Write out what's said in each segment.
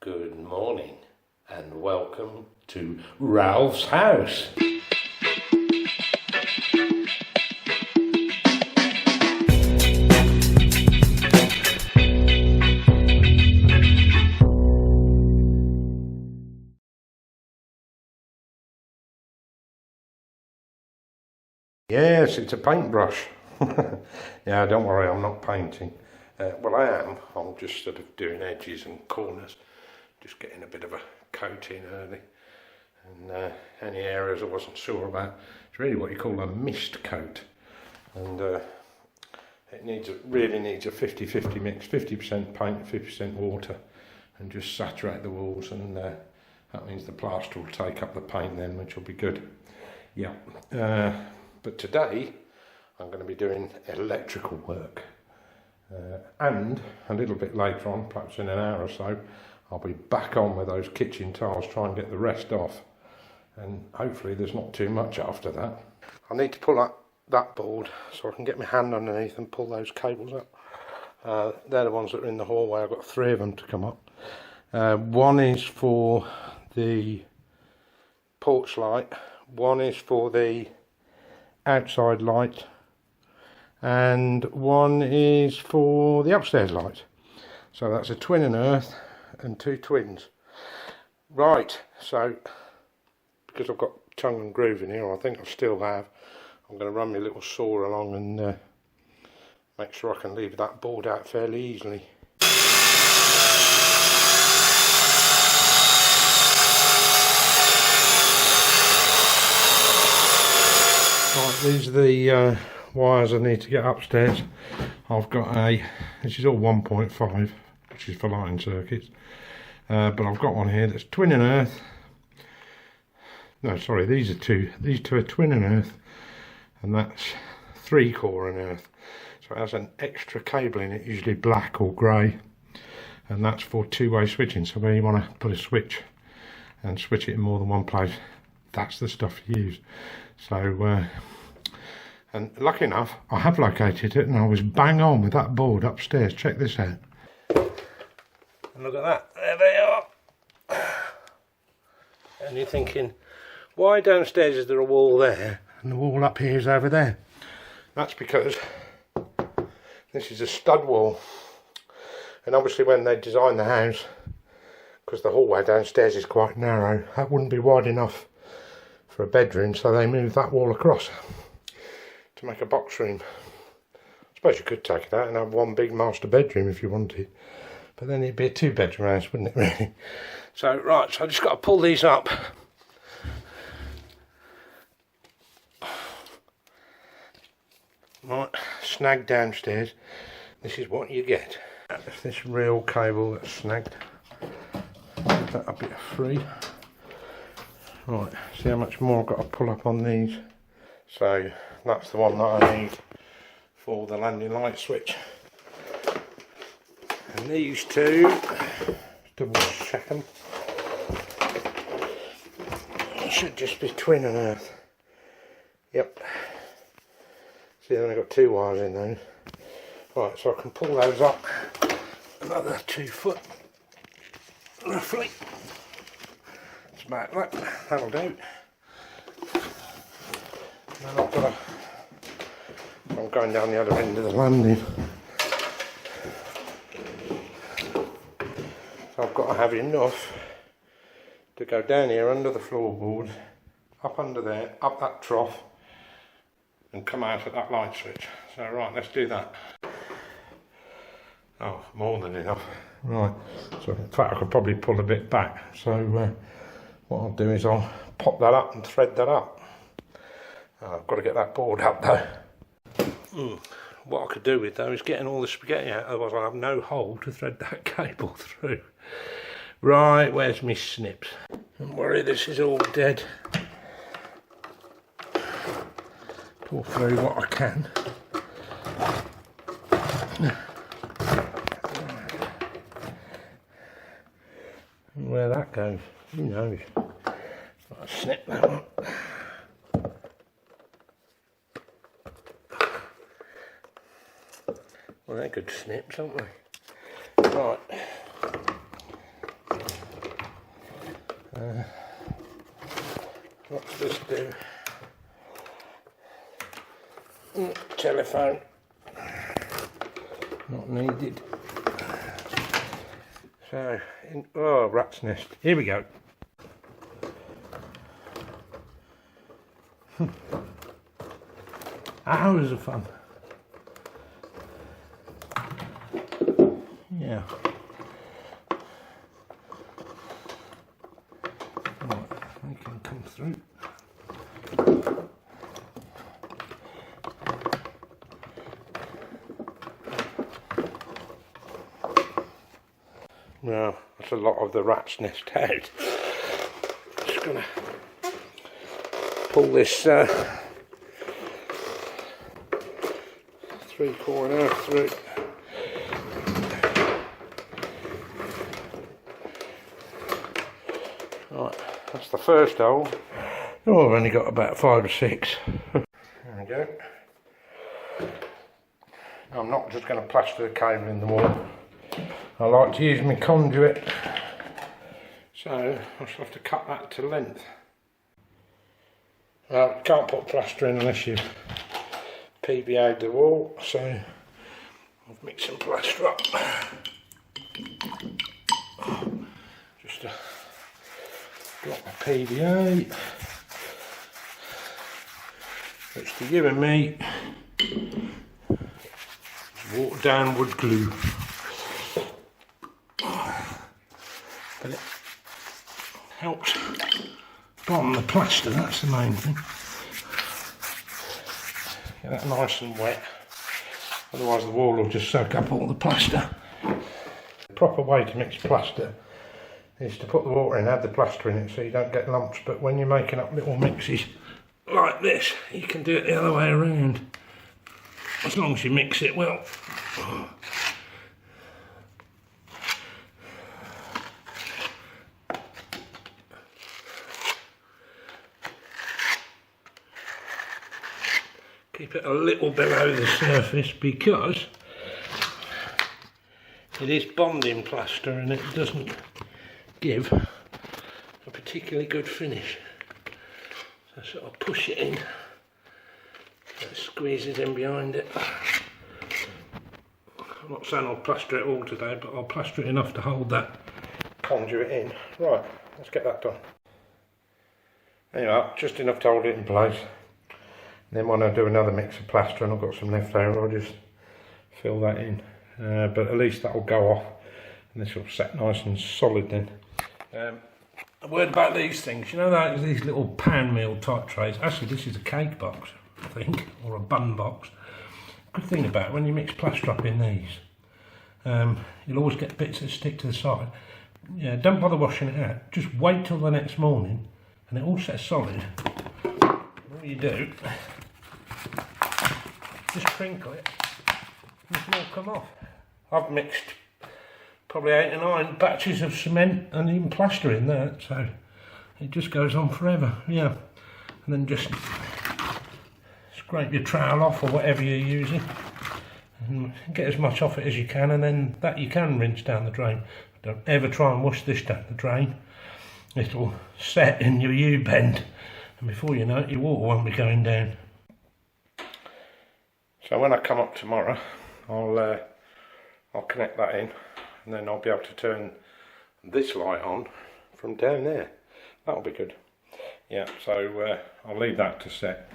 Good morning and welcome to Ralph's house. Yes, it's a paintbrush. Yeah, don't worry, I'm not painting. Well, I am. I'm just sort of doing edges and corners, just getting a bit of a coat in early. And any areas I wasn't sure about, it's really what you call a mist coat. And it really needs a 50-50 mix, 50% paint, 50% water, and just saturate the walls, and that means the plaster will take up the paint then, which will be good. Yeah. But today I'm going to be doing electrical work, and a little bit later on, perhaps in an hour or so, I'll be back on with those kitchen tiles, try and get the rest off, and hopefully there's not too much after that. I need to pull up that board so I can get my hand underneath and pull those cables up. They're the ones that are in the hallway. I've got 3 of them to come up. One is for the porch light, one is for the outside light, and one is for the upstairs light. So that's a twin and earth and 2 twins. Right, so because I've got tongue and groove in here, I think I still have, I'm going to run my little saw along and make sure I can leave that board out fairly easily. Right, these are the wires I need to get upstairs. I've got this is all 1.5, which is for lighting circuits, but I've got one here that's twin and earth. No, sorry, these two are twin and earth, and that's 3-core and earth. So it has an extra cable in it, usually black or grey, and that's for 2-way switching. So where you want to put a switch and switch it in more than one place, that's the stuff you use. So and lucky enough, I have located it, and I was bang on with that board upstairs. Check this out. And look at that, there they are. And you're thinking, why downstairs is there a wall there and the wall up here is over there? That's because this is a stud wall, and obviously when they designed the house, because the hallway downstairs is quite narrow, that wouldn't be wide enough for a bedroom, so they moved that wall across to make a box room. I suppose you could take it out and have one big master bedroom if you wanted, but then it'd be a 2-bedroom house, wouldn't it, really? So right, so I just got to pull these up. Right, snagged downstairs. This is what you get. It's this real cable that's snagged. Give that a bit of free. Right, see how much more I've got to pull up on these. So that's the one that I need for the landing light switch. And these two, double check them, should just be twin and earth. Yep. See, I've only got 2 wires in those. Right, so I can pull those up another 2 foot, roughly. It's about that. That'll do. Then I've got I'm going down the other end of the landing. So I've got to have enough to go down here under the floorboard, up under there, up that trough, and come out at that light switch. So right, let's do that. Oh, more than enough. Right, so in fact I could probably pull a bit back. So what I'll do is I'll pop that up and thread that up. I've got to get that board up though. What I could do with though is getting all the spaghetti out, otherwise I'll have no hole to thread that cable through. Right, where's my snips? Don't worry, this is all dead. Pull through what I can. And where that goes, who knows? I'll snip that one. Well, they're good snips, aren't they? Right. What's this do? Telephone. Not needed. So, oh, rat's nest. Here we go. Hours of fun. Yeah. Right, they can come through. Now, that's a lot of the rat's nest out. Just gonna pull this 3/4 through. Right, that's the first hole. Oh, I've only got about 5 or 6. There we go. I'm not just going to plaster the cable in the wall. I like to use my conduit, so I shall have to cut that to length. Well, you can't put plaster in unless you've PVA'd the wall, so I've mixed some plaster up. Just a drop of PVA, which to you and me is watered down wood glue. But it helps bond the plaster, that's the main thing. Get that nice and wet, otherwise the wall will just soak up all the plaster. The proper way to mix plaster is to put the water in, add the plaster in it so you don't get lumps, but when you're making up little mixes like this, you can do it the other way around, as long as you mix it well. Keep it a little below the surface because it is bonding plaster and it doesn't give a particularly good finish. So sort of push it in, so it squeezes in behind it. I'm not saying I'll plaster it all today, but I'll plaster it enough to hold that conduit in. Right, let's get that done. There you are, just enough to hold it in place. Then when I do another mix of plaster and I've got some left over, I'll just fill that in. But at least that will go off and this will set nice and solid then. A word about these things, you know, like these little pan meal type trays. Actually, this is a cake box, I think, or a bun box. Good thing about it, when you mix plaster up in these, you'll always get bits that stick to the side. Yeah, don't bother washing it out. Just wait till the next morning and it all sets solid. All you do, just crinkle it and it can all come off. I've mixed probably 8 or 9 batches of cement and even plaster in there, so it just goes on forever. Yeah, and then just scrape your trowel off or whatever you're using and get as much off it as you can, and then that you can rinse down the drain. Don't ever try and wash this down the drain. It'll set in your U-bend and before you know it, your water won't be going down. So when I come up tomorrow, I'll connect that in and then I'll be able to turn this light on from down there. That'll be good. Yeah, so I'll leave that to set.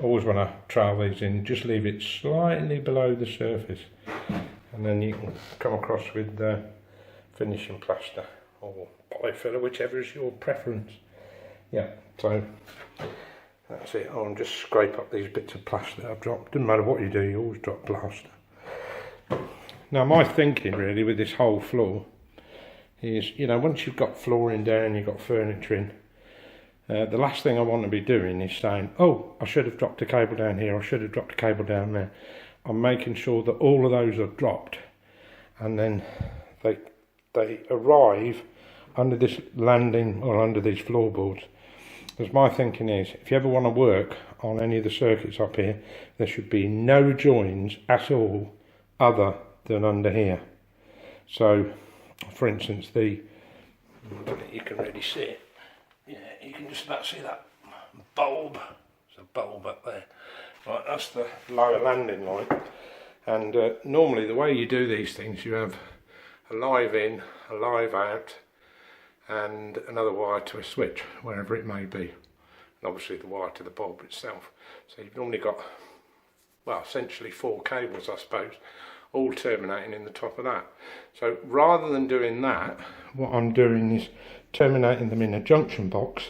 Always when I trowel these in, just leave it slightly below the surface and then you can come across with finishing plaster or polyfiller, whichever is your preference. Yeah, so that's it. I'll just scrape up these bits of plaster that I've dropped. Doesn't matter what you do, you always drop plaster. Now my thinking really with this whole floor is, you know, once you've got flooring down, you've got furniture in, the last thing I want to be doing is saying, oh, I should have dropped a cable down here, I should have dropped a cable down there. I'm making sure that all of those are dropped and then they arrive under this landing or under these floorboards. Because my thinking is, if you ever want to work on any of the circuits up here, there should be no joins at all other than under here. So, for instance, the You can really see it. Yeah, you can just about see that bulb. There's a bulb up there. Right, that's the lower landing line. And normally the way you do these things, you have a live in, a live out, and another wire to a switch, wherever it may be. And obviously the wire to the bulb itself. So you've normally got, well, essentially 4 cables, I suppose, all terminating in the top of that. So rather than doing that, what I'm doing is terminating them in a junction box,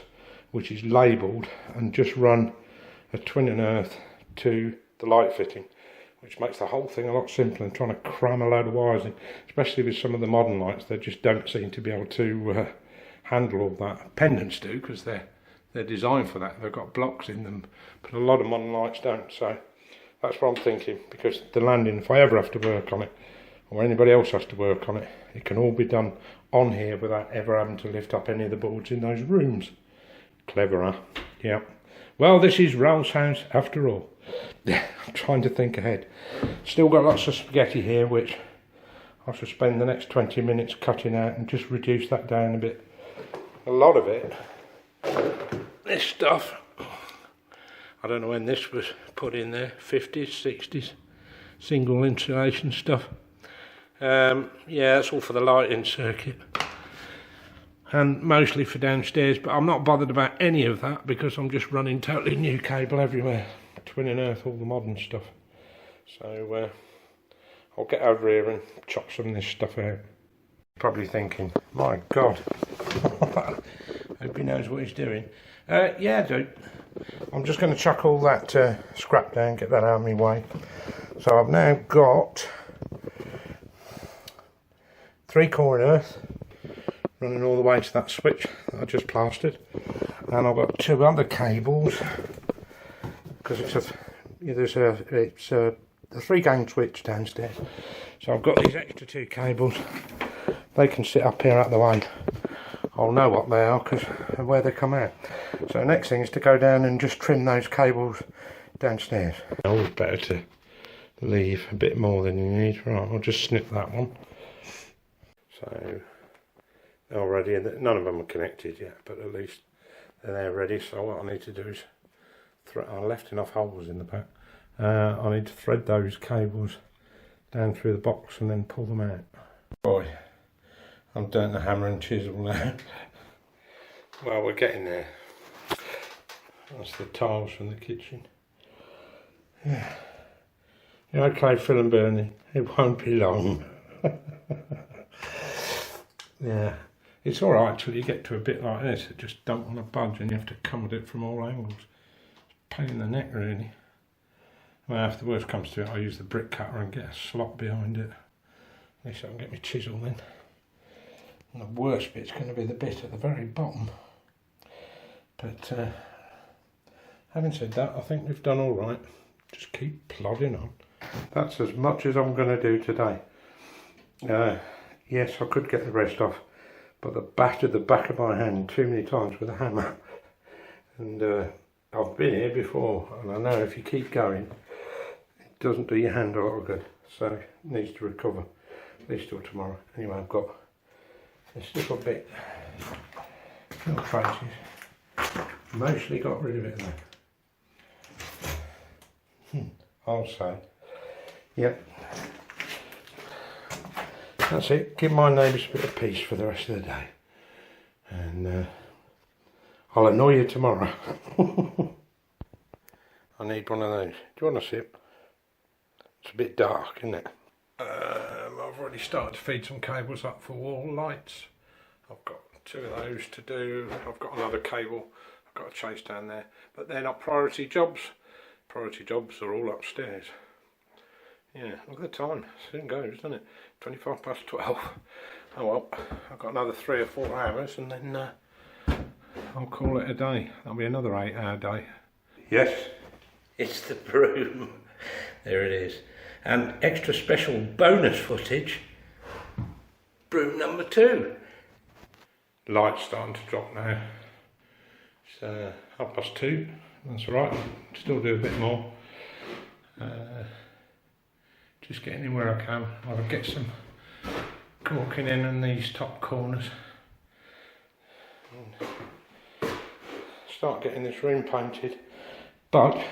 which is labelled, and just run a twin and earth to the light fitting, which makes the whole thing a lot simpler than trying to cram a load of wires in, especially with some of the modern lights. They just don't seem to be able to handle all that. Pendants do, because they're designed for that. They've got blocks in them, but a lot of modern lights don't. So that's what I'm thinking, because the landing, if I ever have to work on it, or anybody else has to work on it, it can all be done on here without ever having to lift up any of the boards in those rooms. Clever, huh? Yeah. Well, this is Ralph's house after all. I'm trying to think ahead. Still got lots of spaghetti here, which I shall spend the next 20 minutes cutting out and just reduce that down a bit. A lot of it, this stuff, I don't know when this was put in there, 50s, 60s, single insulation stuff. Yeah, that's all for the lighting circuit. And mostly for downstairs, but I'm not bothered about any of that because I'm just running totally new cable everywhere. Twin and earth, all the modern stuff. So I'll get over here and chop some of this stuff out. Probably thinking, my God, hope he knows what he's doing. Yeah, dude. I'm just going to chuck all that scrap down, get that out of my way. So I've now got 3 core in earth running all the way to that switch that I just plastered, and I've got 2 other cables because it's a 3-gang switch downstairs. So I've got these extra 2 cables. They can sit up here out the way. I'll know what they are because of where they come out. So the next thing is to go down and just trim those cables downstairs. Always better to leave a bit more than you need. Right, I'll just snip that one. So they're ready. None of them are connected yet, but at least they're ready. So what I need to do is I left enough holes in the back. I need to thread those cables down through the box and then pull them out. Boy, I'm doing the hammer and chisel now. Well, we're getting there. That's the tiles from the kitchen. Yeah. Yeah, okay, Phil and Bernie, it won't be long. Yeah, it's alright till you get to a bit like this. It just don't want to budge and you have to come at it from all angles. Pain in the neck, really. Well, if the worst comes to it, I'll use the brick cutter and get a slot behind it. At least I can get my chisel then. And the worst bit's going to be the bit at the very bottom. But having said that, I think we've done all right. Just keep plodding on. That's as much as I'm going to do today. Yes, I could get the rest off, but I battered the back of my hand too many times with a hammer. And I've been here before, and I know if you keep going, it doesn't do your hand a lot of good. So it needs to recover, at least till tomorrow. Anyway, I've got this little bit, little traces. Mostly got rid of it though. I'll say. Yep. That's it. Give my neighbours a bit of peace for the rest of the day. And I'll annoy you tomorrow. I need one of those. Do you want a sip? It's a bit dark, isn't it? I've already started to feed some cables up for wall lights. I've got 2 of those to do. I've got another cable I've got to chase down there. But they're not priority jobs. Priority jobs are all upstairs. Yeah, look at the time. Soon goes, doesn't it? 25 past 12. Oh well, I've got another 3 or 4 hours and then I'll call it a day. That'll be another 8-hour day. Yes, it's the broom. There it is. And extra special bonus footage. Broom number 2. Light's starting to drop now. It's 2:30. That's right. Still do a bit more. Just getting in where I can. I'll get some caulking in these top corners. and start getting this room painted. But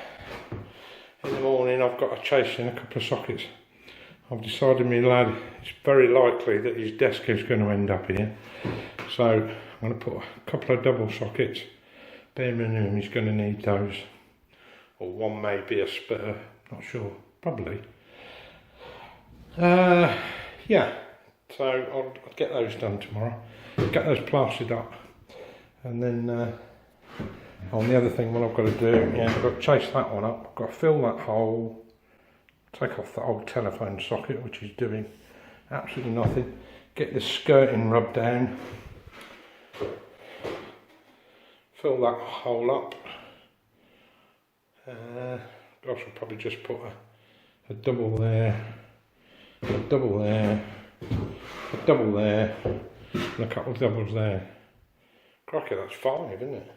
in the morning I've got to chase in a couple of sockets. I've decided, my lad, it's very likely that his desk is going to end up here, so I'm going to put a couple of double sockets. Bearing in mind he's going to need those, or one may be a spare, not sure, probably. Yeah, so I'll get those done tomorrow, get those plastered up, and then on the other thing, what I've got to do, yeah, I've got to chase that one up, I've got to fill that hole, take off the old telephone socket, which is doing absolutely nothing, get the skirting rubbed down, fill that hole up. Gosh, I'll probably just put a double there, a double there, a double there, and a couple of doubles there. Crikey, that's 5, isn't it?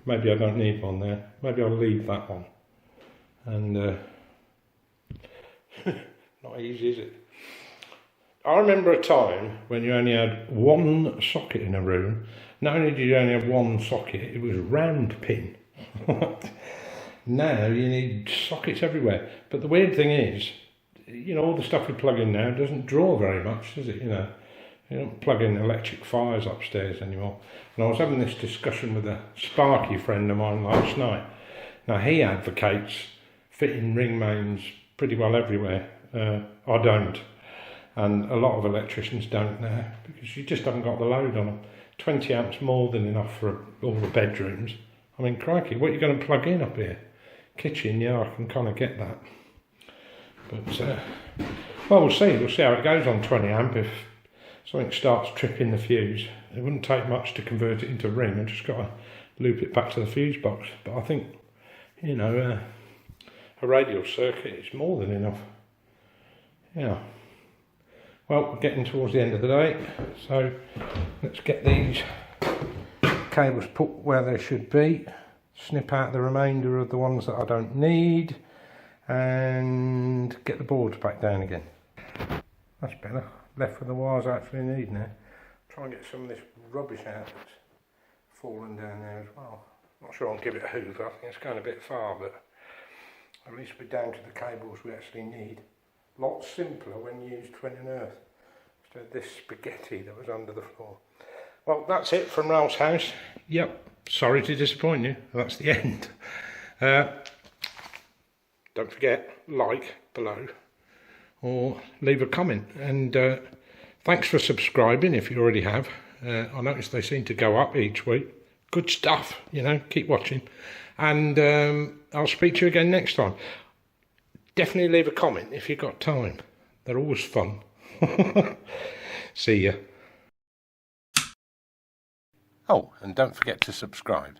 Maybe I don't need one there. Maybe I'll leave that one. And not easy, is it? I remember a time when you only had one socket in a room. Not only did you only have one socket, it was round pin. Now you need sockets everywhere. But the weird thing is, you know, all the stuff we plug in now doesn't draw very much, does it? You know, you don't plug in electric fires upstairs anymore. And I was having this discussion with a Sparky friend of mine last night. Now he advocates fitting ring mains pretty well everywhere. I don't. And a lot of electricians don't now, because you just haven't got the load on them. 20 amps more than enough for all the bedrooms. I mean, crikey, what are you going to plug in up here? Kitchen, yeah, I can kind of get that. But, well, we'll see how it goes on 20 amp. If something starts tripping the fuse, it wouldn't take much to convert it into ring. I've just got to loop it back to the fuse box. But I think, you know, a radial circuit is more than enough. Yeah. Well, we're getting towards the end of the day, so let's get these cables put where they should be, snip out the remainder of the ones that I don't need, and get the boards back down again. That's better. Left with the wires I actually need now. Try and get some of this rubbish out that's fallen down there as well. Not sure I'll give it a hoover, I think it's going a bit far, but at least we're down to the cables we actually need. Lots simpler when used when in earth, instead of this spaghetti that was under the floor. Well, that's it from Ralph's house. Yep, sorry to disappoint you, that's the end. Don't forget, like below, or leave a comment, and thanks for subscribing if you already have. I noticed they seem to go up each week. Good stuff, you know, keep watching, and I'll speak to you again next time. Definitely leave a comment if you've got time. They're always fun. See ya. Oh, and don't forget to subscribe.